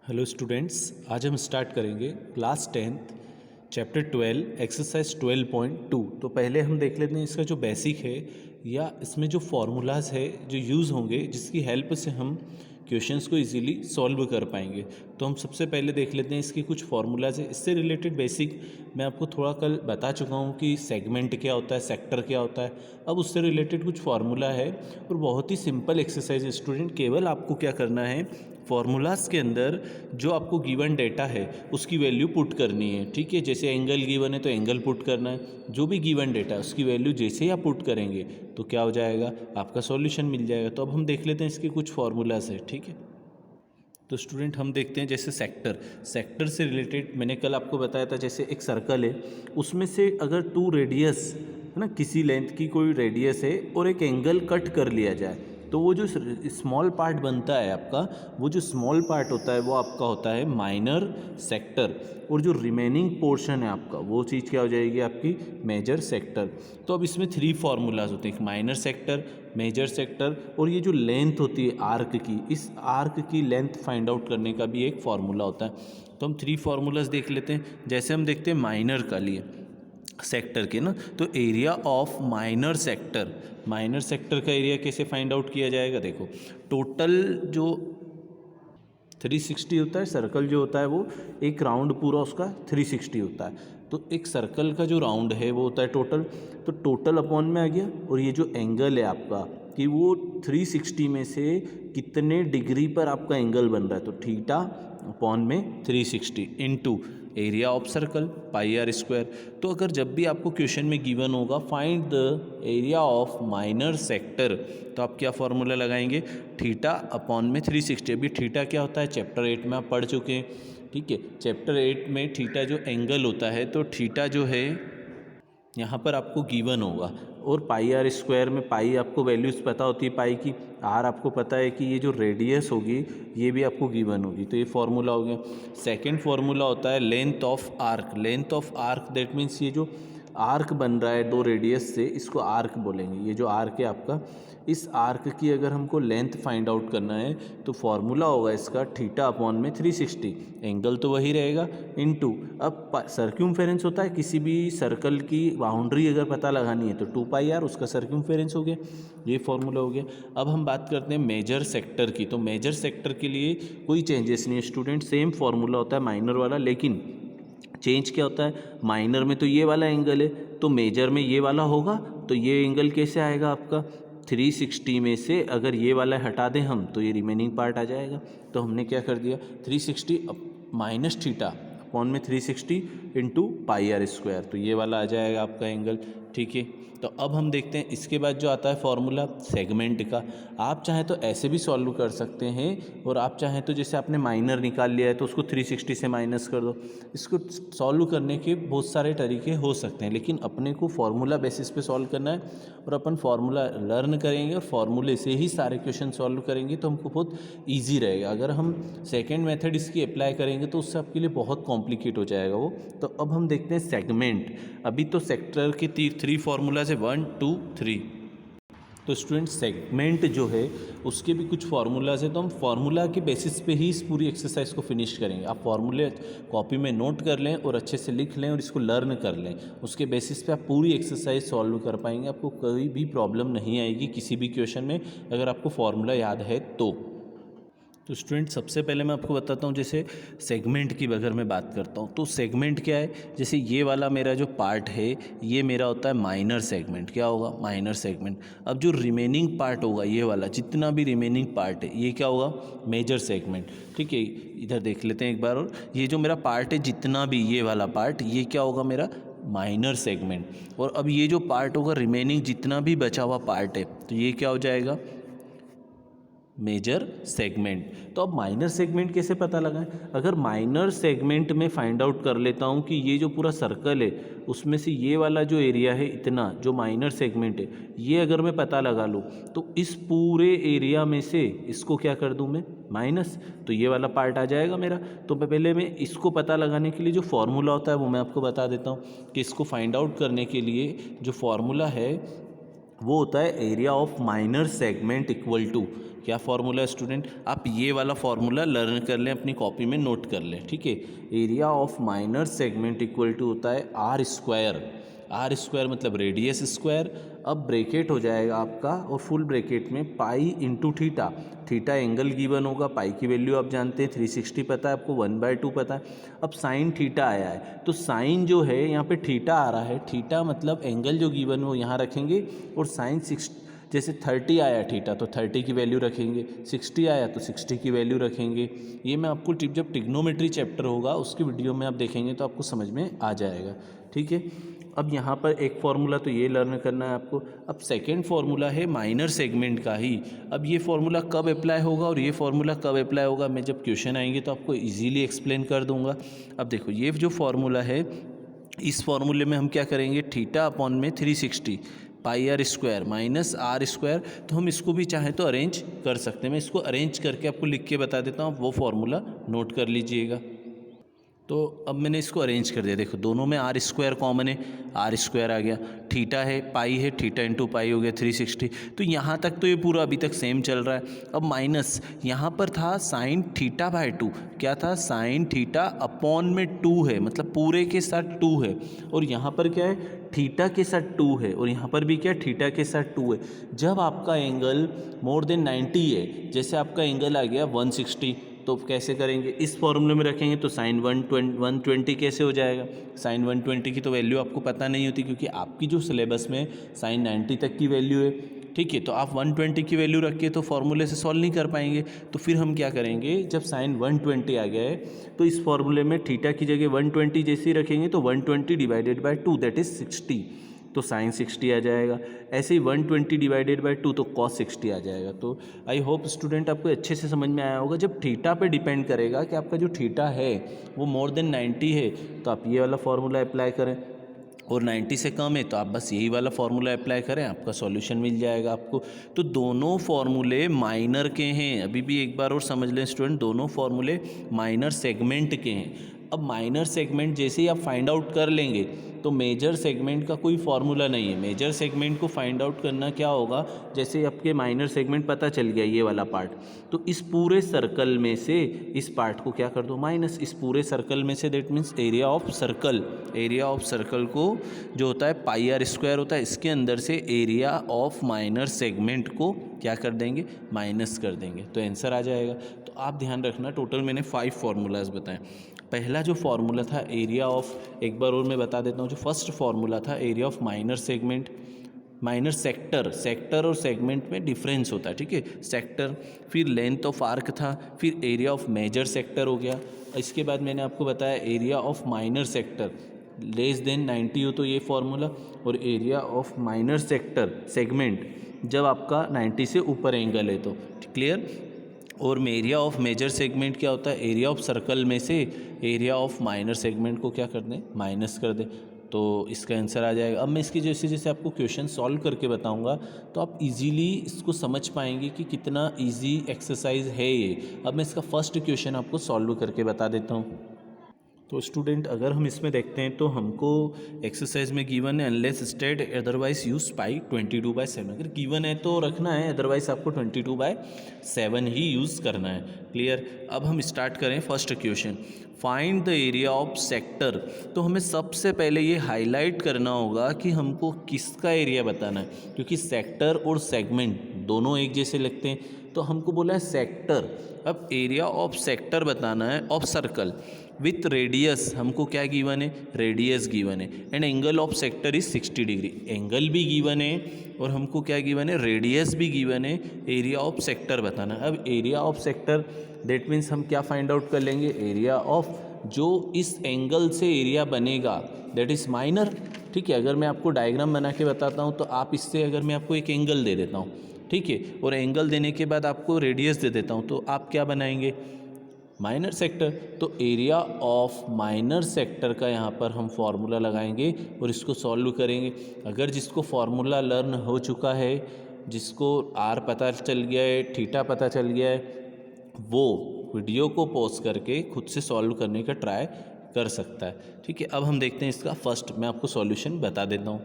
Hello students, आज हम start करेंगे क्लास 10th चैप्टर 12 एक्सरसाइज 12.2। तो पहले हम देख लेते हैं इसका जो बेसिक है या इसमें जो फार्मूलाज है जो यूज़ होंगे जिसकी हेल्प से हम क्वेश्चंस को इजीली सॉल्व कर पाएंगे। तो हम सबसे पहले देख लेते हैं इसके कुछ फार्मूलाज है। इससे रिलेटेड बेसिक मैं आपको थोड़ा कल बता चुका हूँ कि सेगमेंट क्या होता है, सेक्टर क्या होता है। अब उससे रिलेटेड कुछ फार्मूला है और बहुत ही सिंपल एक्सरसाइज है स्टूडेंट। केवल आपको क्या करना है, फार्मूलाज के अंदर जो आपको गिवन डेटा है उसकी वैल्यू पुट करनी है। ठीक है, जैसे एंगल गिवन है तो एंगल पुट करना है। जो भी गिवन डेटा है उसकी वैल्यू जैसे ही आप पुट करेंगे तो क्या हो जाएगा, आपका सॉल्यूशन मिल जाएगा। तो अब हम देख लेते हैं इसके कुछ फार्मूलाज है। ठीक है, तो स्टूडेंट हम देखते हैं जैसे सेक्टर से रिलेटेड मैंने कल आपको बताया था। जैसे एक सर्कल है, उसमें से अगर 2 रेडियस है ना, किसी लेंथ की कोई रेडियस है और एक एंगल कट कर लिया जाए तो वो जो स्मॉल पार्ट बनता है आपका, वो जो स्मॉल पार्ट होता है वो आपका होता है माइनर सेक्टर, और जो रिमेनिंग पोर्शन है आपका वो चीज़ क्या हो जाएगी, आपकी मेजर सेक्टर। तो अब इसमें 3 फार्मूलाज होते हैं, एक माइनर सेक्टर, मेजर सेक्टर और ये जो लेंथ होती है आर्क की, इस आर्क की लेंथ फाइंड आउट करने का भी एक फार्मूला होता है। तो हम 3 फार्मूलाज देख लेते हैं। जैसे हम देखते हैं माइनर का लिए सेक्टर के ना, तो एरिया ऑफ माइनर सेक्टर का एरिया कैसे फाइंड आउट किया जाएगा। देखो, टोटल जो 360 होता है, सर्कल जो होता है वो एक राउंड पूरा उसका 360 होता है। तो एक सर्कल का जो राउंड है वो होता है टोटल, तो टोटल अपॉन में आ गया। और ये जो एंगल है आपका कि वो 360 में से कितने डिग्री पर आपका एंगल बन रहा है, तो थीटा अपॉन में 360 into area of circle pi r square. तो अगर जब भी आपको क्वेश्चन में गिवन होगा find the area of minor sector, तो आप क्या फॉर्मूला लगाएंगे, थीटा अपॉन में 360। अभी थीटा क्या होता है चैप्टर 8 में आप पढ़ चुके हैं। ठीक है, चैप्टर 8 में थीटा जो एंगल होता है, तो थीटा जो है यहाँ पर आपको गिवन होगा। और पाई आर स्क्वायर में पाई आपको वैल्यूज़ पता होती है पाई की, आर आपको पता है कि ये जो रेडियस होगी ये भी आपको गिवन होगी। तो ये फार्मूला हो गया। सेकंड फार्मूला होता है length of arc that means ये जो आर्क बन रहा है 2 रेडियस से, इसको आर्क बोलेंगे। ये जो आर्क है आपका, इस आर्क की अगर हमको लेंथ फाइंड आउट करना है तो फार्मूला होगा इसका थीटा अपॉन में 360, एंगल तो वही रहेगा इनटू, अब सर्क्यूमफेरेंस होता है किसी भी सर्कल की बाउंड्री अगर पता लगानी है तो 2 पाई आर उसका सर्क्यूमफेरेंस हो गया। ये फार्मूला हो गया। अब हम बात करते हैं मेजर सेक्टर की। तो मेजर सेक्टर के लिए कोई चेंजेस नहीं है स्टूडेंट, सेम फार्मूला होता है माइनर वाला, लेकिन चेंज क्या होता है, माइनर में तो ये वाला एंगल है तो मेजर में ये वाला होगा। तो ये एंगल कैसे आएगा आपका, 360 में से अगर ये वाला हटा दें हम तो ये रिमेनिंग पार्ट आ जाएगा। तो हमने क्या कर दिया, 360 माइनस थीटा अपॉन में 360 इंटू पाई आर स्क्वायर, तो ये वाला आ जाएगा आपका एंगल। ठीक है, तो अब हम देखते हैं इसके बाद जो आता है फॉर्मूला सेगमेंट का। आप चाहें तो ऐसे भी सॉल्व कर सकते हैं, और आप चाहें तो जैसे आपने माइनर निकाल लिया है तो उसको 360 से माइनस कर दो। इसको सॉल्व करने के बहुत सारे तरीके हो सकते हैं, लेकिन अपने को फार्मूला बेसिस पे सॉल्व करना है और अपन फार्मूला लर्न करेंगे और फार्मूले से ही सारे क्वेश्चन सॉल्व करेंगे तो हमको बहुत ईजी रहेगा। अगर हम सेकेंड मेथड इसकी अप्लाई करेंगे तो उससे आपके लिए बहुत कॉम्प्लिकेट हो जाएगा वो। तो अब हम देखते हैं सेगमेंट। अभी तो सेक्टर के 3 फार्मूलाज है, 1 2 3। तो स्टूडेंट सेगमेंट जो है उसके भी कुछ फार्मूलाज है, तो हम फार्मूला के बेसिस पे ही इस पूरी एक्सरसाइज को फिनिश करेंगे। आप फार्मूले कॉपी में नोट कर लें और अच्छे से लिख लें और इसको लर्न कर लें, उसके बेसिस पे आप पूरी एक्सरसाइज सॉल्व कर पाएंगे। आपको कोई भी प्रॉब्लम नहीं आएगी किसी भी क्वेश्चन में अगर आपको फार्मूला याद है तो स्टूडेंट सबसे पहले मैं आपको बताता हूँ, जैसे सेगमेंट की अगर मैं बात करता हूँ तो सेगमेंट क्या है। जैसे ये वाला मेरा जो पार्ट है ये मेरा होता है माइनर सेगमेंट। क्या होगा, माइनर सेगमेंट। अब जो रिमेनिंग पार्ट होगा ये वाला, जितना भी रिमेनिंग पार्ट है ये क्या होगा, मेजर सेगमेंट। ठीक है, इधर देख लेते हैं एक बार और, ये जो मेरा पार्ट है जितना भी ये वाला पार्ट, ये क्या होगा मेरा माइनर सेगमेंट। और अब ये जो पार्ट होगा रिमेनिंग जितना भी बचा हुआ पार्ट है तो ये क्या हो जाएगा, मेजर सेगमेंट। तो अब माइनर सेगमेंट कैसे पता लगाएं, अगर माइनर सेगमेंट में फाइंड आउट कर लेता हूं कि ये जो पूरा सर्कल है उसमें से ये वाला जो एरिया है इतना जो माइनर सेगमेंट है, ये अगर मैं पता लगा लूँ तो इस पूरे एरिया में से इसको क्या कर दूं मैं, माइनस, तो ये वाला पार्ट आ जाएगा मेरा। तो पहले मैं इसको पता लगाने के लिए जो फॉर्मूला होता है वो मैं आपको बता देता हूँ कि इसको फाइंड आउट करने के लिए जो फॉर्मूला है वो होता है area of minor segment equal to, क्या फॉर्मूला है स्टूडेंट, आप ये वाला फॉर्मूला लर्न कर लें, अपनी कॉपी में नोट कर लें, ठीक है। Area of minor segment equal to होता है आर स्क्वायर, आर स्क्वायर मतलब रेडियस स्क्वायर। अब ब्रैकेट हो जाएगा आपका और फुल ब्रैकेट में pi into theta, theta angle given होगा, पाई की वैल्यू आप जानते हैं 360 पता है आपको, 1/2 पता है। अब साइन थीटा आया है तो साइन जो है यहाँ पे थीटा आ रहा है, थीटा मतलब एंगल जो गिवन वो यहाँ रखेंगे, और साइन 6 जैसे 30 आया थीटा तो 30 की वैल्यू रखेंगे, 60 आया तो 60 की वैल्यू रखेंगे। ये मैं आपको जब टिग्नोमेट्री चैप्टर होगा उसकी वीडियो में आप देखेंगे तो आपको समझ में आ जाएगा, ठीक है। अब यहाँ पर एक फार्मूला तो ये लर्न करना है आपको। अब सेकंड फार्मूला है माइनर सेगमेंट का ही। अब ये फार्मूला कब अप्लाई होगा और ये फार्मूला कब अप्लाई होगा, मैं जब क्वेश्चन आएंगे तो आपको इजीली एक्सप्लेन कर दूंगा। अब देखो ये जो फार्मूला है, इस फार्मूले में हम क्या करेंगे, थीटा अपॉन में 360 pi r square minus r square, तो हम इसको भी चाहें तो अरेंज कर सकते हैं। मैं इसको अरेंज करके आपको लिख के बता देता हूँ, वो फार्मूला नोट कर लीजिएगा। तो अब मैंने इसको अरेंज कर दिया, देखो दोनों में आर स्क्वायर कॉमन है, आर स्क्वायर आ गया, थीटा है पाई है, थीटा इंटू पाई हो गया 360। तो यहाँ तक तो ये पूरा अभी तक सेम चल रहा है। अब माइनस यहाँ पर था साइन थीटा बाय 2, क्या था साइन थीटा अपॉन में 2 है, मतलब पूरे के साथ 2 है, और यहाँ पर क्या है थीटा के साथ 2 है, और यहाँ पर भी क्या थीटा के साथ 2 है। जब आपका एंगल मोर देन 90 है, जैसे आपका एंगल आ गया 160, तो कैसे करेंगे, इस फॉर्मूले में रखेंगे तो साइन 120 कैसे हो जाएगा। साइन 120 की तो वैल्यू आपको पता नहीं होती, क्योंकि आपकी जो सिलेबस में साइन 90 तक की वैल्यू है, ठीक है। तो आप 120 की वैल्यू रख के तो फॉर्मूले से सॉल्व नहीं कर पाएंगे। तो फिर हम क्या करेंगे, जब साइन 120 आ गया है तो इस फॉर्मूले में थीटा की जगह 120 जैसे ही रखेंगे तो 120 डिवाइडेड बाय 2 दैट इज 60, तो साइन 60 आ जाएगा। ऐसे ही 120 डिवाइडेड बाय 2 तो कॉस 60 आ जाएगा। तो आई होप स्टूडेंट आपको अच्छे से समझ में आया होगा। जब थीटा पे डिपेंड करेगा कि आपका जो थीटा है वो मोर देन 90 है तो आप ये वाला फार्मूला अप्लाई करें, और 90 से कम है तो आप बस यही वाला फार्मूला अप्लाई करें, आपका सॉल्यूशन मिल जाएगा आपको। तो दोनों फार्मूले माइनर के हैं, अभी भी एक बार और समझ लें स्टूडेंट, दोनों फार्मूले माइनर सेगमेंट के हैं। अब माइनर सेगमेंट जैसे ही आप फाइंड आउट कर लेंगे तो मेजर सेगमेंट का कोई फार्मूला नहीं है। मेजर सेगमेंट को फाइंड आउट करना क्या होगा, जैसे आपके माइनर सेगमेंट पता चल गया ये वाला पार्ट, तो इस पूरे सर्कल में से इस पार्ट को क्या कर दो माइनस, इस पूरे सर्कल में से, that means area of circle, area of circle को जो होता है पाई आर स्क्वायर होता है, इसके अंदर से एरिया ऑफ माइनर सेगमेंट को क्या कर देंगे, माइनस कर देंगे, तो आंसर आ जाएगा। तो आप ध्यान रखना, टोटल मैंने 5 फार्मूलाज बताए। पहला जो फार्मूला था एरिया ऑफ, एक बार और मैं बता देता हूँ, जो फर्स्ट फार्मूला था area of minor segment, minor sector, sector और सेगमेंट में डिफरेंस होता है, ठीक है, सेक्टर, फिर लेंथ ऑफ आर्क था, फिर एरिया ऑफ मेजर सेक्टर हो गया। इसके बाद मैंने आपको बताया area of minor sector less than 90 हो तो ये फार्मूला, और area of minor sector segment जब आपका 90 से ऊपर एंगल है तो, क्लियर। और एरिया ऑफ मेजर सेगमेंट क्या होता है, एरिया ऑफ सर्कल में से एरिया ऑफ माइनर सेगमेंट को क्या कर दें, माइनस कर दें, तो इसका आंसर आ जाएगा। अब मैं इसकी जैसे जैसे आपको क्वेश्चन सॉल्व करके बताऊंगा तो आप इजीली इसको समझ पाएंगे कि कितना इजी एक्सरसाइज है ये। अब मैं इसका फर्स्ट क्वेश्चन आपको सॉल्व करके बता देता हूँ। तो स्टूडेंट अगर हम इसमें देखते हैं तो हमको एक्सरसाइज में गिवन है अनलेस स्टेट अदरवाइज यूज पाई 22/7, अगर गिवन है तो रखना है, अदरवाइज आपको 22/7 ही यूज़ करना है, क्लियर। अब हम स्टार्ट करें first question, find the area of sector. तो हमें सबसे पहले ये हाईलाइट करना होगा कि हमको किसका एरिया बताना है, क्योंकि सेक्टर और सेगमेंट दोनों एक जैसे लगते हैं, तो हमको बोला है सेक्टर। अब एरिया ऑफ सेक्टर बताना है ऑफ सर्कल विथ रेडियस, हमको क्या गिवन है, रेडियस गिवन है, and angle of sector is 60 degree, angle भी गिवन है और हमको क्या गिवन है, रेडियस भी गिवन है। एरिया ऑफ सेक्टर बताना। अब area of sector that means हम क्या फाइंड आउट कर लेंगे, एरिया ऑफ जो इस एंगल से एरिया बनेगा दैट इज़ माइनर, ठीक है। अगर मैं आपको डायग्राम बना के बताता हूँ तो आप इससे, अगर मैं आपको एक एंगल दे देता हूँ, ठीक है, और एंगल देने के बाद आपको रेडियस दे देता हूँ, तो आप क्या बनाएंगे, माइनर सेक्टर। तो एरिया ऑफ माइनर सेक्टर का यहाँ पर हम फार्मूला लगाएंगे और इसको सॉल्व करेंगे। अगर जिसको फार्मूला लर्न हो चुका है, जिसको आर पता चल गया है, थीटा पता चल गया है, वो वीडियो को पॉज करके खुद से सॉल्व करने का ट्राई कर सकता है, ठीक है। अब हम देखते हैं इसका फर्स्ट, मैं आपको सॉल्यूशन बता देता हूँ।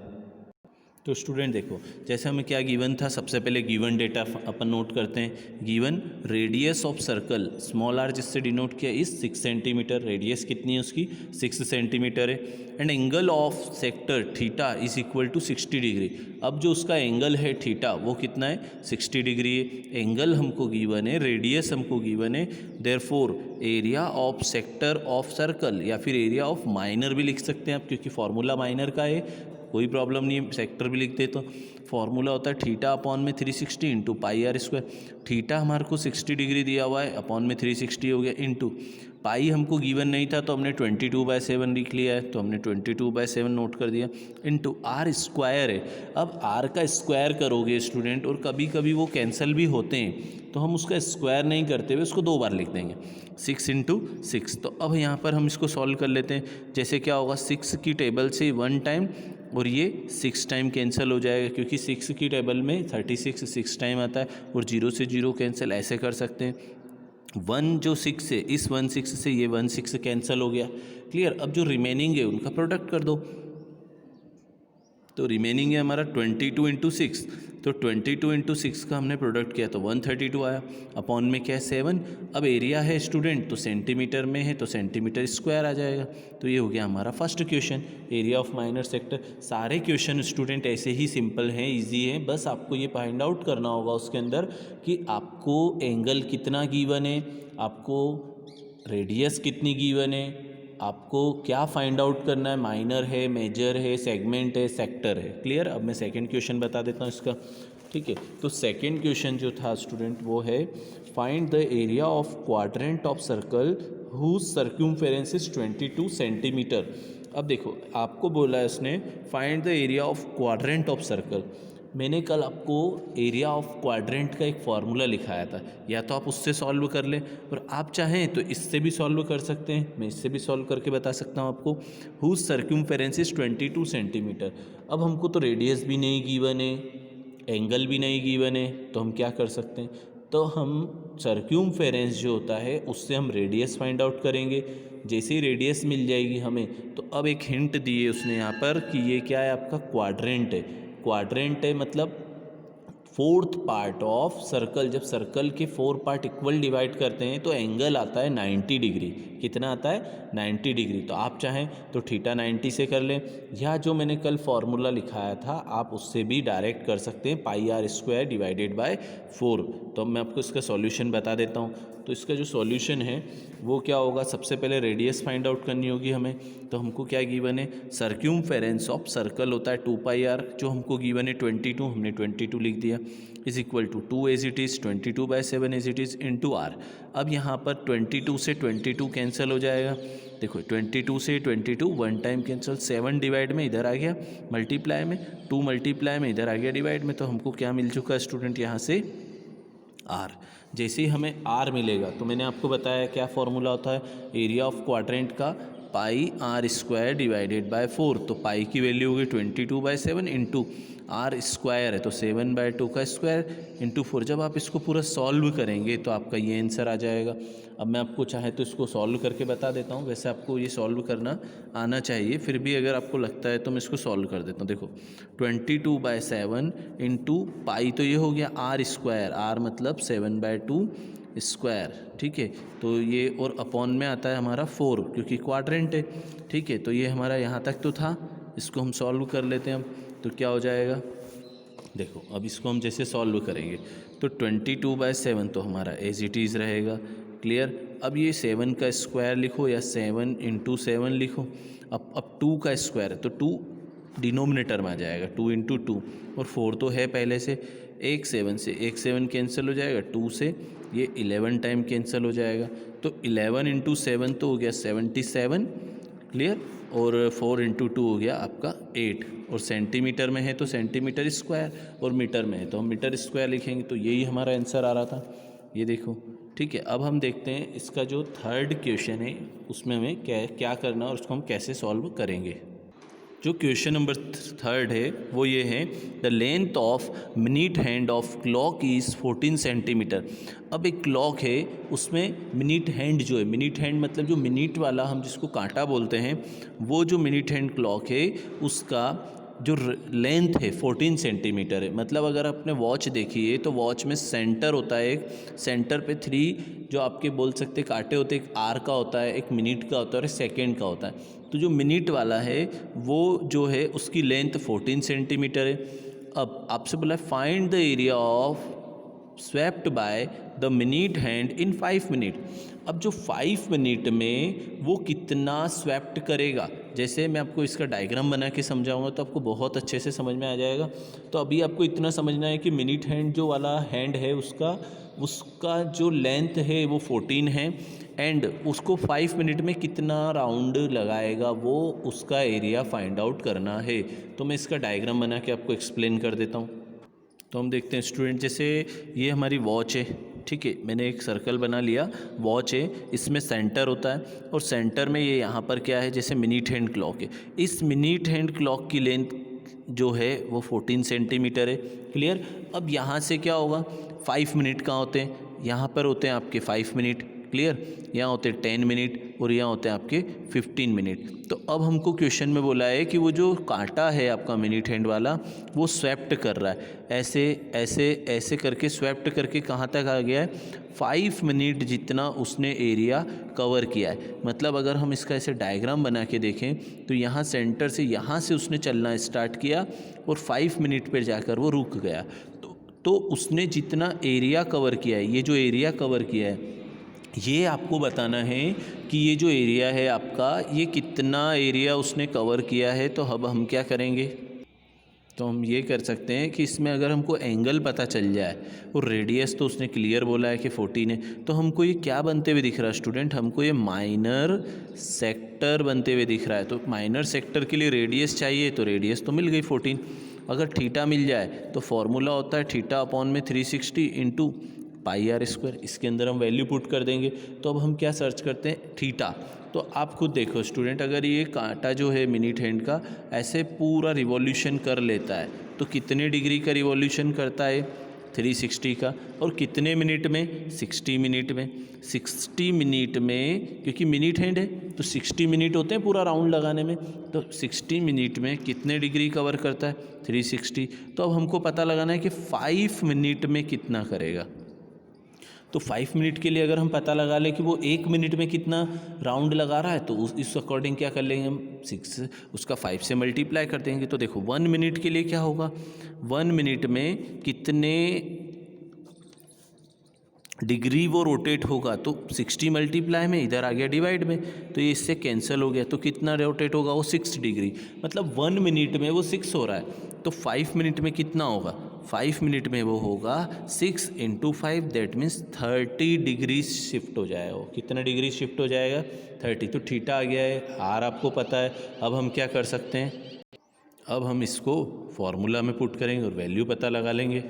तो स्टूडेंट देखो, जैसे हमें क्या गिवन था, सबसे पहले गिवन डेटा अपन नोट करते हैं। Given radius of circle small r जिससे डिनोट किया इस 6 सेंटीमीटर, रेडियस कितनी है उसकी 6 सेंटीमीटर है। And angle of sector theta is equal to 60 degree. अब जो उसका एंगल है थीटा वो कितना है 60 डिग्री है। एंगल हमको गिवन है, रेडियस हमको गिवन है, therefore area of sector of circle या फिर एरिया ऑफ माइनर भी लिख सकते हैं आप, क्योंकि फॉर्मूला माइनर का है, कोई प्रॉब्लम नहीं है, सेक्टर भी लिख दे। तो फॉर्मूला होता है थीटा अपॉन में 360 into pi r square. Theta हमारे को 60 डिग्री दिया हुआ है, अपॉन में 360 हो गया, इंटू पाई हमको गिवन नहीं था तो हमने 22/7 लिख लिया है, तो हमने 22/7 नोट कर दिया, इंटू आर स्क्वायर है। अब आर का स्क्वायर करोगे स्टूडेंट, और कभी कभी वो कैंसिल भी होते हैं, तो हम उसका स्क्वायर नहीं करते हुए उसको 2 बार लिख देंगे, 6 इंटू 6। तो अब यहाँ पर हम इसको सॉल्व कर लेते हैं। जैसे क्या होगा, 6 की टेबल से 1 टाइम और ये 6 टाइम कैंसिल हो जाएगा, क्योंकि 6 की टेबल में 36 6 टाइम आता है, और 0 से 0 कैंसिल ऐसे कर सकते हैं। 1 जो 6 है, इस 1 6 से ये 1 6 कैंसिल हो गया, क्लियर। अब जो रिमेनिंग है उनका प्रोडक्ट कर दो, तो रिमेनिंग है हमारा 22 इंटू 6, तो 22 इंटू 6 का हमने प्रोडक्ट किया तो 132 आया, अपॉन में क्या है 7। अब एरिया है स्टूडेंट तो सेंटीमीटर में है, तो सेंटीमीटर स्क्वायर आ जाएगा। तो ये हो गया हमारा first question, area of minor sector. सारे क्वेश्चन स्टूडेंट ऐसे ही सिंपल हैं, इजी हैं, बस आपको ये फाइंड आउट करना होगा उसके अंदर कि आपको एंगल कितना गिवन है, आपको रेडियस कितनी गिवन है, आपको क्या फाइंड आउट करना है, माइनर है, मेजर है, सेगमेंट है, सेक्टर है, क्लियर। अब मैं सेकंड क्वेश्चन बता देता हूँ इसका, ठीक है। तो सेकंड क्वेश्चन जो था स्टूडेंट वो है, find the area of quadrant of circle whose circumference is 22 centimetre. अब देखो आपको बोला है उसने find the area of quadrant of circle. मैंने कल आपको एरिया ऑफ क्वाड्रेंट का एक फार्मूला लिखाया था, या तो आप उससे सॉल्व कर लें, और आप चाहें तो इससे भी सॉल्व कर सकते हैं, मैं इससे भी सॉल्व करके बता सकता हूँ आपको। Whose circumference is 22 centimetre. अब हमको तो रेडियस भी नहीं गिवन है, एंगल भी नहीं गिवन है, तो हम क्या कर सकते हैं, तो हम सर्क्यूमफेरेंस जो होता है उससे हम रेडियस फाइंड आउट करेंगे। जैसे ही रेडियस मिल जाएगी हमें, तो अब एक हिंट दिए उसने यहाँ पर कि ये क्या है, आपका क्वाड्रेंट है। क्वाड्रेंट है मतलब 4th पार्ट ऑफ सर्कल। जब सर्कल के 4 पार्ट इक्वल डिवाइड करते हैं तो एंगल आता है 90 डिग्री। कितना आता है 90 डिग्री। तो आप चाहें तो थीटा 90 से कर लें, या जो मैंने कल फॉर्मूला लिखाया था आप उससे भी डायरेक्ट कर सकते हैं, पाई आर स्क्वायर डिवाइडेड बाय 4। तो अब मैं आपको इसका सॉल्यूशन बता देता हूँ। तो इसका जो सॉल्यूशन है वो क्या होगा, सबसे पहले रेडियस फाइंड आउट करनी होगी हमें। तो हमको क्या गिवन है, सर्क्यूमफेरेंस ऑफ सर्कल होता है 2 पाई आर, जो हमको गिवन है 22, हमने 22 लिख दिया, is equal to 2 as it is, 22/7 as it is, into r. अब यहाँ पर 22 से 22 कैंसिल हो जाएगा। देखो 22 से 22 1 टाइम कैंसिल, 7 डिवाइड में इधर आ गया मल्टीप्लाई में, 2 मल्टीप्लाई में इधर आ गया डिवाइड में, तो हमको क्या मिल चुका है स्टूडेंट यहाँ से आर। जैसे ही हमें आर मिलेगा तो मैंने आपको बताया क्या फॉर्मूला होता है एरिया ऑफ क्वाड्रेंट का, पाई आर स्क्वायर डिवाइडेड बाय 4। तो पाई की वैल्यू होगी 22/7 इंटू आर स्क्वायर है तो 7/2 का स्क्वायर इंटू 4। जब आप इसको पूरा सॉल्व करेंगे तो आपका ये आंसर आ जाएगा। अब मैं आपको चाहे तो इसको सॉल्व करके बता देता हूँ, वैसे आपको ये सॉल्व करना आना चाहिए, फिर भी अगर आपको लगता है तो मैं इसको सॉल्व कर देता हूँ। देखो 22/7 इंटू पाई तो ये हो गया आर स्क्वायर, आर मतलब 7/2 स्क्वायर, ठीक है। तो ये और अपॉन में आता है हमारा 4 क्योंकि क्वाड्रेंट है, ठीक है। तो ये हमारा यहाँ तक तो था, इसको हम सॉल्व कर लेते हैं। अब तो क्या हो जाएगा, देखो अब इसको हम जैसे सॉल्व करेंगे तो 22/7 तो हमारा एज इट इज़ रहेगा, क्लियर। अब ये 7 का स्क्वायर लिखो या 7 इंटू 7 लिखो। अब 2 का स्क्वायर है तो 2 डिनोमिनेटर में आ जाएगा, 2 इंटू 2, और 4 तो है पहले से, एक 7 से एक 7 कैंसिल हो जाएगा, 2 से ये 11 टाइम कैंसिल हो जाएगा। तो 11 इंटू 7 तो हो गया 77, क्लियर, और 4 इंटू 2 हो गया आपका 8, और सेंटीमीटर में है तो सेंटीमीटर स्क्वायर, और मीटर में है तो हम मीटर स्क्वायर लिखेंगे। तो यही हमारा आंसर आ रहा था, ये देखो, ठीक है। अब हम देखते हैं इसका जो थर्ड क्वेश्चन है उसमें हमें क्या करना है और उसको हम कैसे सॉल्व करेंगे। जो क्वेश्चन नंबर थर्ड है वो ये है, the length of minute hand of clock is 14 centimetre. अब एक क्लॉक है उसमें मिनट हैंड जो है, मिनट हैंड मतलब जो मिनट वाला हम जिसको कांटा बोलते हैं, वो जो मिनट हैंड क्लॉक है उसका जो लेंथ है 14 सेंटीमीटर है। मतलब अगर आपने वॉच देखी है तो वॉच में सेंटर होता है, एक सेंटर पे 3 जो आपके बोल सकते कांटे होते हैं, एक आर का होता है, एक मिनट का होता है और एक सेकेंड का होता है। तो जो मिनट वाला है वो जो है उसकी लेंथ 14 सेंटीमीटर है। अब आपसे बोला find the area of swept by the minute hand in 5 minute. अब जो 5 मिनट में वो कितना स्वेप्ट करेगा, जैसे मैं आपको इसका डायग्राम बना के समझाऊंगा तो आपको बहुत अच्छे से समझ में आ जाएगा। तो अभी आपको इतना समझना है कि मिनट हैंड जो वाला हैंड है उसका जो लेंथ है वो 14 है एंड उसको 5 मिनट में कितना राउंड लगाएगा वो उसका एरिया फाइंड आउट करना है। तो मैं इसका डायग्राम बना के आपको एक्सप्लेन कर देता हूँ। तो हम देखते हैं स्टूडेंट, जैसे ये हमारी वॉच है, ठीक है, मैंने एक सर्कल बना लिया, वॉच है, इसमें सेंटर होता है और सेंटर में ये यहाँ पर क्या है, जैसे मिनट हैंड क्लॉक है। इस मिनट हैंड क्लॉक की लेंथ जो है वो 14 सेंटीमीटर है। क्लियर। अब यहाँ से क्या होगा, 5 मिनट कहाँ होते हैं, यहाँ पर होते हैं आपके 5 मिनट। क्लियर। यहाँ होते हैं 10 मिनट और यहाँ होते हैं आपके 15 मिनट। तो अब हमको क्वेश्चन में बोला है कि वो जो कांटा है आपका मिनट हैंड वाला वो स्वेप्ट कर रहा है, ऐसे ऐसे ऐसे करके स्वेप्ट करके कहाँ तक आ गया है, 5 मिनट जितना उसने एरिया कवर किया है। मतलब अगर हम इसका ऐसे डायग्राम बना के देखें तो यहाँ सेंटर से यहाँ से उसने चलना स्टार्ट किया और 5 मिनट पर जाकर वो रुक गया। तो उसने जितना एरिया कवर किया है, ये जो एरिया कवर किया है ये आपको बताना है कि ये जो एरिया है आपका ये कितना एरिया उसने कवर किया है। तो अब हम क्या करेंगे, तो हम ये कर सकते हैं कि इसमें अगर हमको एंगल पता चल जाए और रेडियस तो उसने क्लियर बोला है कि 14 है, तो हमको ये क्या बनते हुए दिख रहा है स्टूडेंट, हमको ये माइनर सेक्टर बनते हुए दिख रहा है। तो माइनर सेक्टर के लिए रेडियस चाहिए, तो रेडियस तो मिल गई 14। अगर थीटा मिल जाए तो फॉर्मूला होता है थीटा अपॉन में 360 इंटू पाई आर स्क्वायर। इसके अंदर हम वैल्यू पुट कर देंगे। तो अब हम क्या सर्च करते हैं, थीटा। तो आप खुद देखो स्टूडेंट, अगर ये कांटा जो है मिनट हैंड का ऐसे पूरा रिवॉल्यूशन कर लेता है तो कितने डिग्री का रिवॉल्यूशन करता है, 360 का। और कितने मिनट में, 60 मिनट में। 60 मिनट में, क्योंकि मिनट हैंड है तो 60 मिनट होते हैं पूरा राउंड लगाने में। तो 60 मिनट में कितने डिग्री कवर करता है, 360। तो अब हमको पता लगाना है कि 5 मिनट में कितना करेगा। तो 5 मिनट के लिए अगर हम पता लगा लें कि वो 1 मिनट में कितना राउंड लगा रहा है तो इस अकॉर्डिंग क्या कर लेंगे हम, 6 उसका 5 से मल्टीप्लाई कर देंगे। तो देखो 1 मिनट के लिए क्या होगा, 1 मिनट में कितने डिग्री वो रोटेट होगा, तो 60 मल्टीप्लाई में इधर आ गया डिवाइड में, तो ये इससे कैंसिल हो गया। तो कितना रोटेट होगा वो 6 डिग्री, मतलब 1 मिनट में वो 6 हो रहा है। तो 5 मिनट में कितना होगा, 5 मिनट में वो होगा 6 into 5, that means 30 degree shift हो जाएगा। वो कितना डिग्री शिफ्ट हो जाएगा, 30। तो थीटा आ गया है, आर आपको पता है। अब हम क्या कर सकते हैं, अब हम इसको फॉर्मूला में पुट करेंगे और वैल्यू पता लगा लेंगे।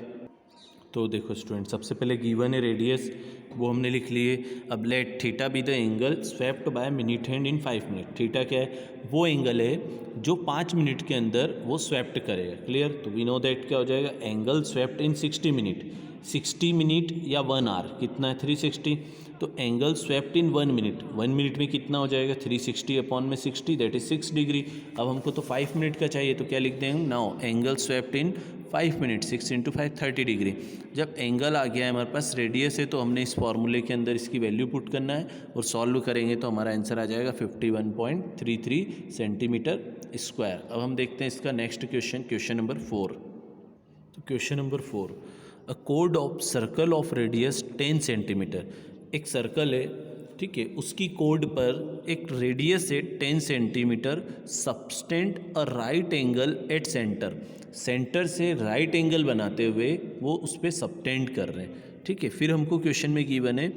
तो देखो स्टूडेंट, सबसे पहले गिवन है रेडियस, वो हमने लिख लिए। अब let theta be the angle swept by minute hand in 5 minute. Theta क्या है, वो एंगल है जो 5 मिनट के अंदर वो स्वेप्ट करेगा। क्लियर। तो वी नो दैट क्या हो जाएगा, एंगल स्वेप्ट इन 60 मिनट। 60 मिनट या 1 आवर कितना है, 360। तो एंगल स्वेप्ट इन 1 मिनट, 1 मिनट में कितना हो जाएगा, 360 अपॉन में 60, दैट इज 6 डिग्री। अब हमको तो 5 मिनट का चाहिए, तो क्या लिख देंगे, नाउ एंगल स्वेप्ट इन 5 मिनट, 6 इंटू 5, 30 डिग्री। जब एंगल आ गया है हमारे पास, रेडियस है, तो हमने इस फॉर्मूले के अंदर इसकी वैल्यू पुट करना है और सॉल्व करेंगे तो हमारा आंसर आ जाएगा 51.33 सेंटीमीटर स्क्वायर। अब हम देखते हैं इसका नेक्स्ट क्वेश्चन, क्वेश्चन नंबर 4। तो क्वेश्चन नंबर 4, अ कोड of circle of radius 10 centimetre. एक सर्कल है, ठीक है, उसकी कोड पर एक रेडियस है 10 centimetre, subtended a right angle at centre. Centre से राइट एंगल बनाते हुए वो उस पर सबटेंड कर रहे हैं। ठीक है। फिर हमको क्वेश्चन में गिवन है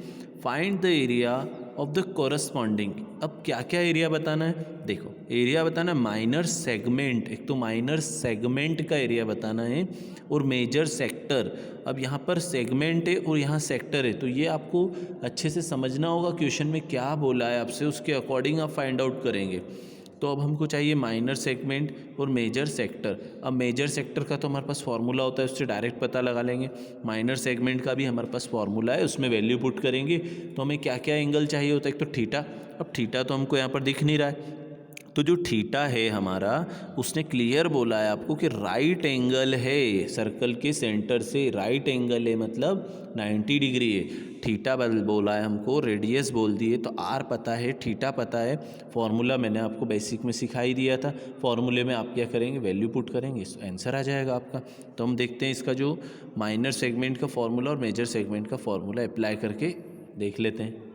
find the area of the corresponding. अब क्या क्या एरिया बताना है, देखो एरिया बताना है माइनर सेगमेंट, एक तो माइनर सेगमेंट का एरिया बताना है और मेजर सेक्टर। अब यहाँ पर सेगमेंट है और यहाँ सेक्टर है, तो ये आपको अच्छे से समझना होगा क्वेश्चन में क्या बोला है आपसे, उसके अकॉर्डिंग आप फाइंड आउट करेंगे। तो अब हमको चाहिए माइनर सेगमेंट और मेजर सेक्टर। अब मेजर सेक्टर का तो हमारे पास फॉर्मूला होता है, उससे डायरेक्ट पता लगा लेंगे। माइनर सेगमेंट का भी हमारे पास फॉर्मूला है, उसमें वैल्यू पुट करेंगे। तो हमें क्या क्या एंगल चाहिए होता है, एक तो थीटा। अब थीटा तो हमको यहाँ पर दिख नहीं रहा है, तो जो थीटा है हमारा, उसने क्लियर बोला है आपको कि राइट एंगल है, सर्कल के सेंटर से राइट एंगल है, मतलब 90 डिग्री है। थीटा बोला है हमको, रेडियस बोल दिए, तो आर पता है, थीटा पता है। फॉर्मूला मैंने आपको बेसिक में सिखाई दिया था। फॉर्मूले में आप क्या करेंगे, वैल्यू पुट करेंगे, आंसर आ जाएगा आपका। तो हम देखते हैं इसका जो माइनर सेगमेंट का फॉर्मूला और मेजर सेगमेंट का फॉर्मूला अप्लाई करके देख लेते हैं।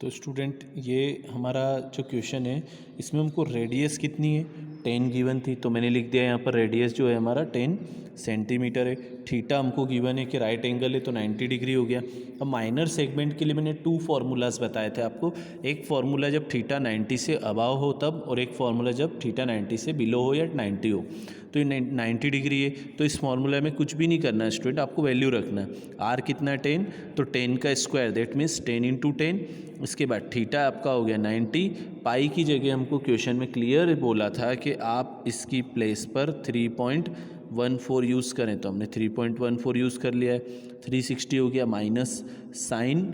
तो स्टूडेंट, ये हमारा जो क्वेश्चन है, इसमें हमको रेडियस कितनी है, 10 गिवन थी, तो मैंने लिख दिया यहाँ पर रेडियस जो है हमारा 10 सेंटीमीटर है। थीटा हमको गिवन है कि राइट एंगल है, तो 90 डिग्री हो गया। अब माइनर सेगमेंट के लिए मैंने 2 फार्मूलाज बताए थे आपको। एक फार्मूला जब थीटा 90 से अबाव हो तब, और एक फार्मूला जब थीटा 90 से बिलो हो या 90 हो। तो ये 90 डिग्री है, तो इस फार्मूला में कुछ भी नहीं करना है स्टूडेंट, आपको वैल्यू रखना है। आर कितना है, 10, तो 10 का स्क्वायर, दैट मीन्स 10 इंटू 10। इसके बाद थीटा आपका हो गया 90। पाई की जगह हमको क्वेश्चन में क्लियर बोला था कि आप इसकी प्लेस पर 3.14 यूज़ करें, तो हमने 3.14 यूज़ कर लिया है। 360 हो गया माइनस साइन,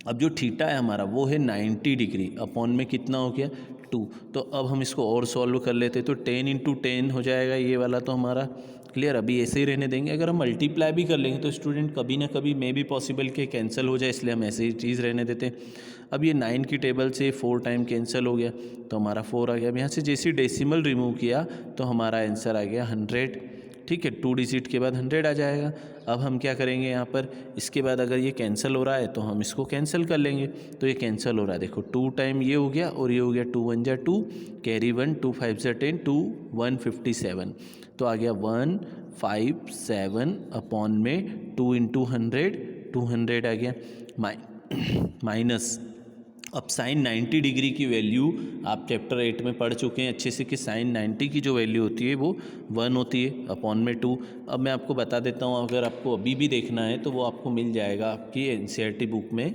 अब जो थीटा है हमारा वो है 90 डिग्री, अपॉन में कितना हो गया 2। तो अब हम इसको और सॉल्व कर लेते, तो 10 इंटू 10 हो जाएगा ये वाला, तो हमारा क्लियर। अभी ऐसे ही रहने देंगे। अगर हम मल्टीप्लाई भी कर लेंगे तो स्टूडेंट कभी ना कभी मे भी पॉसिबल के कैंसिल हो जाए, इसलिए हम ऐसे ही चीज़ रहने देते हैं। अब ये 9 की टेबल से 4 टाइम कैंसिल हो गया, तो हमारा 4 आ गया। अब यहाँ से जैसे डेसिमल रिमूव किया तो हमारा आंसर आ गया 100। ठीक है, 2 डिजिट के बाद 100 आ जाएगा। अब हम क्या करेंगे यहाँ पर, इसके बाद अगर ये कैंसिल हो रहा है तो हम इसको कैंसिल कर लेंगे। तो ये कैंसिल हो रहा है, देखो 2 टाइम ये हो गया और ये हो गया, 2 1 जा 2, कैरी 1, 2 5 जा 10, 2 157, तो आ गया 157 अपॉन में 2 इंटू 100, 200 आ गया। माइनस, अब साइन 90 डिग्री की वैल्यू आप चैप्टर 8 में पढ़ चुके हैं अच्छे से कि साइन 90 की जो वैल्यू होती है वो 1 होती है अपॉन में 2। अब मैं आपको बता देता हूँ, अगर आपको अभी भी देखना है तो वो आपको मिल जाएगा आपकी एनसीईआरटी बुक में,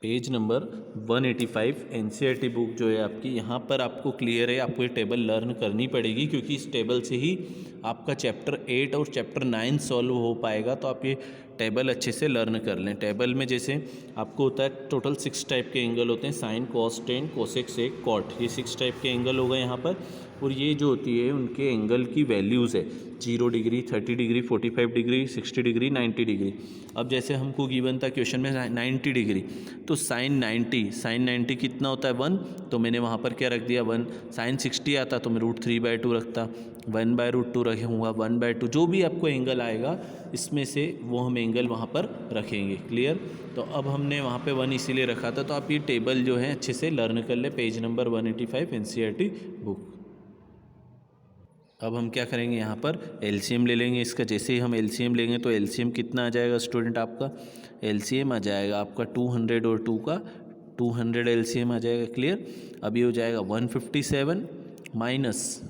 पेज नंबर 185। एनसीईआरटी बुक जो है आपकी, यहाँ पर आपको क्लियर है, आपको ये टेबल लर्न करनी पड़ेगी, क्योंकि इस टेबल से ही आपका चैप्टर 8 और चैप्टर 9 सॉल्व हो पाएगा। तो आप ये टेबल अच्छे से लर्न कर लें। टेबल में जैसे आपको होता है टोटल 6 टाइप के एंगल होते हैं, साइन, कॉस, टेन, कोसेक, सेक, कॉट, ये 6 टाइप के एंगल हो गए यहाँ पर। और ये जो होती है उनके एंगल की वैल्यूज़ है, 0 degree, 30 degree, 45 degree, 60 degree, 90 degree. अब जैसे हमको गिवन था क्वेश्चन में 90 डिग्री, तो साइन 90 कितना होता है 1, तो मैंने वहाँ पर क्या रख दिया 1। साइन 60 आता तो मैं √3/2 रखता, 1/√2 रखूँगा, 1/2, जो भी आपको एंगल आएगा इसमें से वो हम एंगल वहाँ पर रखेंगे। क्लियर। तो अब हमने वहाँ पे 1 इसीलिए रखा था। तो आप ये टेबल जो है अच्छे से लर्न कर ले, पेज नंबर 185 एनसीईआरटी बुक। अब हम क्या करेंगे, यहाँ पर एलसीएम ले लेंगे इसका। जैसे ही हम एलसीएम लेंगे तो एलसीएम कितना आ जाएगा स्टूडेंट आपका, एलसीएम आ जाएगा आपका 200 और 2 का 200 एलसीएम आ जाएगा। क्लियर। अब ये हो जाएगा 157 माइनस,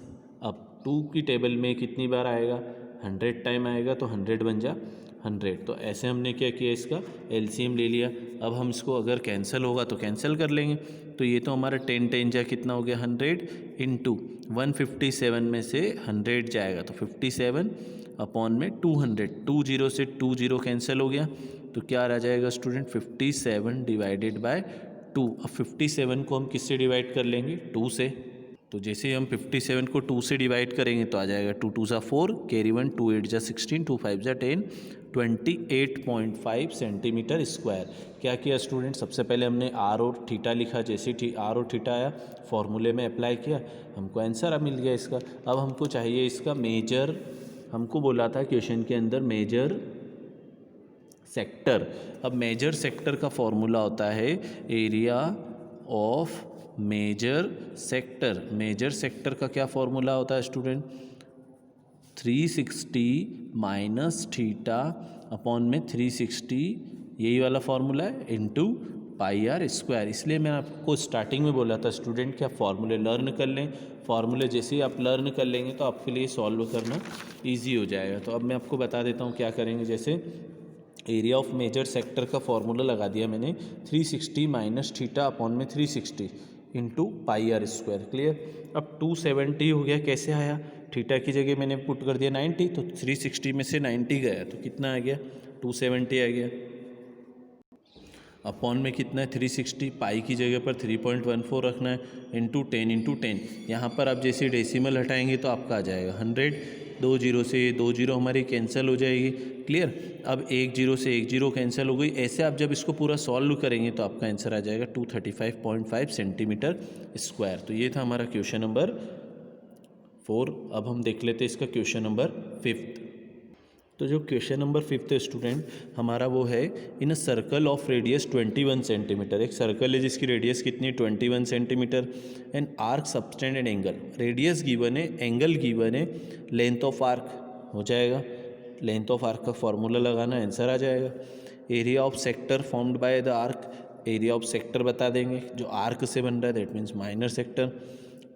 अब 2 की टेबल में कितनी बार आएगा, 100 टाइम आएगा, तो 100 बन जा 100। तो ऐसे हमने क्या किया, इसका एलसीएम ले लिया। अब हम इसको अगर कैंसिल होगा तो कैंसिल कर लेंगे। तो ये तो हमारा 10 10 जा कितना हो गया 100 इंटू 157 में से 100 जाएगा तो 57 अपॉन में 200, 20 से 20 कैंसिल हो गया, तो क्या आ जाएगा स्टूडेंट 57 डिवाइडेड बाय 2। अब 57 को हम किससे डिवाइड कर लेंगे, 2 से। तो जैसे ही हम 57 को 2 से डिवाइड करेंगे तो आ जाएगा 2 2 = 4, कैरी 1, 2 8 = 16, 2 5 = 10, 28.5 सेंटीमीटर स्क्वायर। क्या किया स्टूडेंट, सबसे पहले हमने आर और थीटा लिखा, जैसे आर और थीटा आया फॉर्मूले में अप्लाई किया, हमको आंसर मिल गया इसका। अब हमको चाहिए इसका मेजर, हमको बोला था क्वेश्चन के अंदर मेजर सेक्टर। अब मेजर सेक्टर का फॉर्मूला होता है area of major sector. Major sector का क्या फॉर्मूला होता है स्टूडेंट, 360 माइनस थीटा अपॉन में 360, यही वाला फॉर्मूला है, इंटू पाई आर स्क्वायर। इसलिए मैंने आपको स्टार्टिंग में बोला था स्टूडेंट कि आप फॉर्मूले लर्न कर लें। फॉर्मूले जैसे ही आप लर्न कर लेंगे तो आपके लिए सॉल्व करना ईजी हो जाएगा। तो अब मैं आपको बता देता हूँ क्या करेंगे। जैसे एरिया ऑफ मेजर सेक्टर का फॉर्मूला लगा दिया मैंने, 360 माइनस थीटा अपॉन में 360 into pi r square. Clear. अब 270 हो गया, कैसे आया, थीटा की जगह मैंने पुट कर दिया 90, तो 360 में से 90 गया तो कितना आ गया 270 आ गया। अपॉन में कितना है 360, पाई की जगह पर 3.14 रखना है, इंटू 10 यहाँ पर आप जैसे डेसिमल हटाएंगे तो आपका आ जाएगा 100, 2 जीरो से 2 जीरो हमारी कैंसिल हो जाएगी। क्लियर। अब 1 जीरो से 1 जीरो कैंसिल हो गई। ऐसे आप जब इसको पूरा सॉल्व करेंगे तो आपका आंसर आ जाएगा 235.5 सेंटीमीटर स्क्वायर। तो ये था हमारा क्वेश्चन नंबर 4। अब हम देख लेते हैं इसका क्वेश्चन नंबर 5। तो जो क्वेश्चन नंबर 5 स्टूडेंट हमारा वो है, in a circle of radius 21 centimetre. एक सर्कल है जिसकी रेडियस कितनी है 21 centimetre, and arc subtended angle, radius given है, एंगल गिवन है, लेंथ ऑफ आर्क हो जाएगा, लेंथ ऑफ आर्क का फॉर्मूला लगाना, आंसर आ जाएगा। Area of sector formed by the arc, area of sector बता देंगे जो आर्क से बन रहा है, दैट मीन्स माइनर सेक्टर।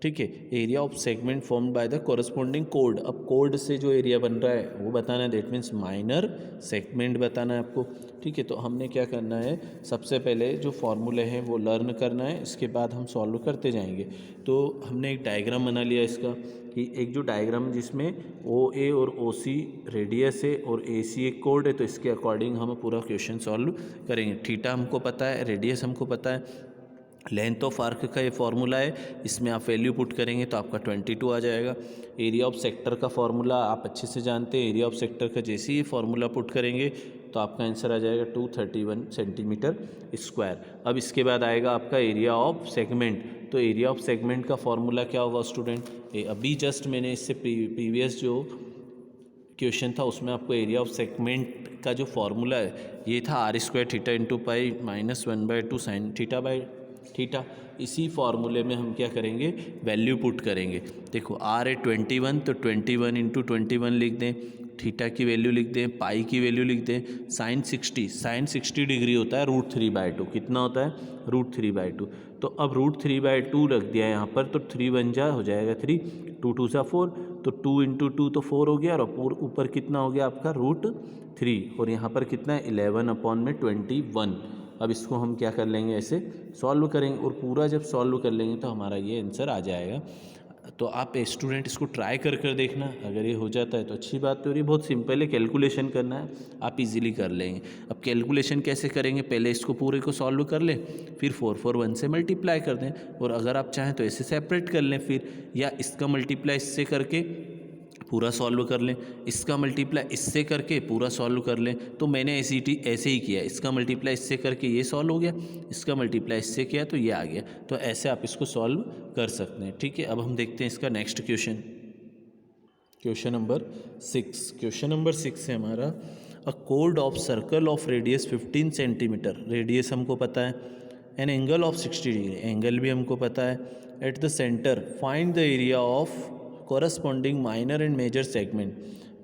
ठीक है। Area of segment formed by the corresponding code, अब कोड से जो एरिया बन रहा है वो बताना है, दैट मीन्स माइनर सेगमेंट बताना है आपको। ठीक है। तो हमने क्या करना है, सबसे पहले जो फॉर्मूले हैं वो लर्न करना है, इसके बाद हम सॉल्व करते जाएंगे। तो हमने एक डायग्राम बना लिया इसका, कि एक जो डायग्राम जिसमें OA और OC रेडियस है और AC एक कोड है, तो इसके अकॉर्डिंग हम पूरा क्वेश्चन सॉल्व करेंगे। थीटा हमको पता है, रेडियस हमको पता है, लेंथ ऑफ आर्क का ये फॉर्मूला है, इसमें आप वैल्यू पुट करेंगे तो आपका 22 आ जाएगा। एरिया ऑफ सेक्टर का फॉर्मूला आप अच्छे से जानते हैं, एरिया ऑफ सेक्टर का जैसे ही फॉर्मूला पुट करेंगे तो आपका आंसर आ जाएगा 231 सेंटीमीटर स्क्वायर। अब इसके बाद आएगा आपका एरिया ऑफ सेगमेंट। तो एरिया ऑफ सेगमेंट का फॉर्मूला क्या होगा स्टूडेंट, अभी जस्ट मैंने इससे प्रीवियस जो क्वेश्चन था उसमें आपको एरिया ऑफ सेगमेंट का जो फॉर्मूला है ये था r² theta into pi minus 1/2 sine theta by theta. इसी फॉर्मूले में हम क्या करेंगे, वैल्यू पुट करेंगे। देखो r है 21, तो 21 इंटू 21 लिख दें, थीटा की वैल्यू लिख दें, पाई की वैल्यू लिख दें, साइन 60 डिग्री होता है √3/2। कितना होता है √3/2। तो अब √3/2 रख दिया यहाँ पर, तो 3 बन जा हो जाएगा 3, 2 2 सा 4, तो 2 इंटू 2 तो 4 हो गया, और ऊपर कितना हो गया आपका √3, और यहाँ पर कितना है 11/21। अब इसको हम क्या कर लेंगे, ऐसे सॉल्व करेंगे, और पूरा जब सॉल्व कर लेंगे तो हमारा ये आंसर आ जाएगा। तो आप स्टूडेंट इसको ट्राई कर देखना, अगर ये हो जाता है तो अच्छी बात। तो ये बहुत सिंपल है, कैलकुलेशन करना है, आप इजीली कर लेंगे। अब कैलकुलेशन कैसे करेंगे, पहले इसको पूरे को सॉल्व कर लें, फिर 4 4 1 से मल्टीप्लाई कर दें, और अगर आप चाहें तो ऐसे सेपरेट कर लें फिर, या इसका मल्टीप्लाई इससे करके पूरा सॉल्व कर लें, इसका मल्टीप्लाई इससे करके पूरा सॉल्व कर लें। तो मैंने ऐसे ही किया, इसका मल्टीप्लाई इससे करके ये सॉल्व हो गया, इसका मल्टीप्लाई इससे किया तो ये आ गया। तो ऐसे आप इसको सॉल्व कर सकते हैं। ठीक है। अब हम देखते हैं इसका next question, question number 6। Question number 6 है हमारा, अ कोड of circle of radius 15 centimetre, radius हमको पता है, an angle of 60 degree, angle भी हमको पता है, at the centre find the area of corresponding minor and major segment,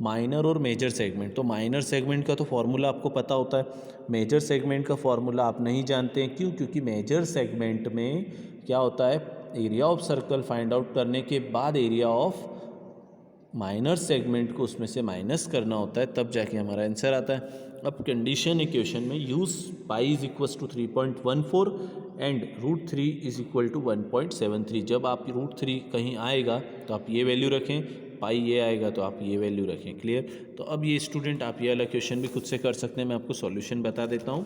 minor और मेजर सेगमेंट। तो माइनर सेगमेंट का तो फॉर्मूला आपको पता होता है, मेजर सेगमेंट का फॉर्मूला आप नहीं जानते हैं। क्यों? क्योंकि मेजर सेगमेंट में क्या होता है, area of circle find out करने के बाद एरिया ऑफ माइनर सेगमेंट को उसमें से माइनस करना होता है, तब जाके हमारा आंसर आता है। अब कंडीशन है क्वेश्चन में, use pi is equal to 3.14 and √3 is equal to 1.73। जब आप √3 कहीं आएगा तो आप ये वैल्यू रखें, पाई ये आएगा तो आप ये वैल्यू रखें। क्लियर। तो अब ये स्टूडेंट आप ये वाला क्वेश्चन भी खुद से कर सकते हैं, मैं आपको सॉल्यूशन बता देता हूँ,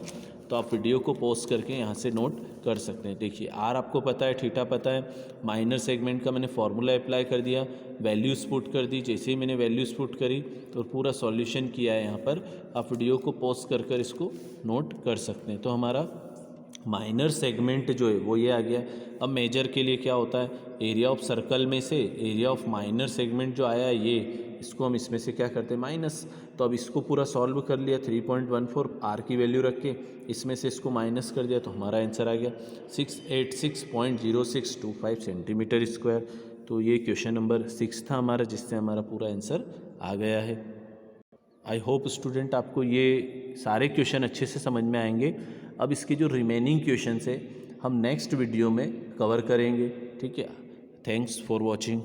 तो आप वीडियो को पॉज करके यहाँ से नोट कर सकते हैं। देखिए आर आपको पता है, थीटा पता है, माइनर सेगमेंट का मैंने फॉर्मूला अप्लाई कर दिया, वैल्यूज़ पुट कर दी। जैसे ही मैंने वैल्यूज़ पुट करी तो पूरा सॉल्यूशन किया है। यहाँ पर आप वीडियो को पॉज कर इसको नोट कर सकते हैं। तो हमारा माइनर सेगमेंट जो है वो ये आ गया। अब मेजर के लिए क्या होता है, एरिया ऑफ सर्कल में से एरिया ऑफ माइनर सेगमेंट जो आया है ये, इसको हम इसमें से क्या करते हैं माइनस। तो अब इसको पूरा सॉल्व कर लिया, 3.14 आर की वैल्यू रख के इसमें से इसको माइनस कर दिया तो हमारा आंसर आ गया 686.0625 सेंटीमीटर स्क्वायर। तो ये क्वेश्चन नंबर 6 था हमारा, जिससे हमारा पूरा आंसर आ गया है। आई होप स्टूडेंट आपको ये सारे क्वेश्चन अच्छे से समझ में आएंगे। अब इसके जो रिमेनिंग क्वेश्चंस है हम नेक्स्ट वीडियो में कवर करेंगे। ठीक है। Thanks for watching.